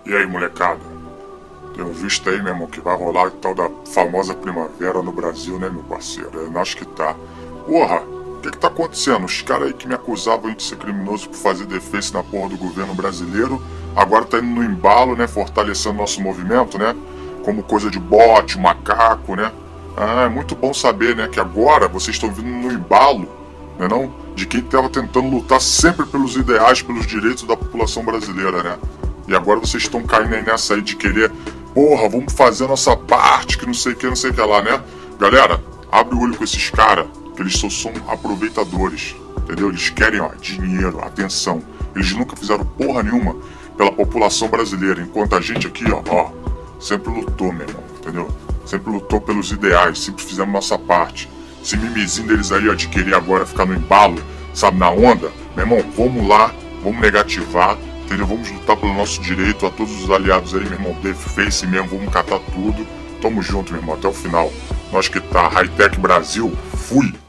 E aí, molecada? Tenho visto aí, meu irmão, que vai rolar a tal da famosa primavera no Brasil, né, meu parceiro? Eu acho que tá. Porra, o que tá acontecendo? Os caras aí que me acusavam de ser criminoso por fazer defesa na porra do governo brasileiro, agora tá indo no embalo, né, fortalecendo nosso movimento, né? Como coisa de bote, macaco, né? Ah, é muito bom saber, né, que agora vocês estão vindo no embalo, né, não? De quem tava tentando lutar sempre pelos ideais, pelos direitos da população brasileira, né? E agora vocês estão caindo aí nessa aí de querer, porra, vamos fazer a nossa parte, que não sei o que, não sei o que lá, né? Galera, abre o olho com esses caras, que eles só são aproveitadores, entendeu? Eles querem, ó, dinheiro, atenção. Eles nunca fizeram porra nenhuma pela população brasileira, enquanto a gente aqui, ó, sempre lutou, meu irmão, entendeu? Sempre lutou pelos ideais, sempre fizemos nossa parte. Esse mimizinho deles aí, ó, de querer agora ficar no embalo, sabe, na onda, meu irmão, vamos lá, vamos negativar, entendeu? Vamos lutar pelo nosso direito, a todos os aliados aí, meu irmão, Deface mesmo, vamos catar tudo. Tamo junto, meu irmão, até o final. Nós que tá, Hightech Brasil, fui!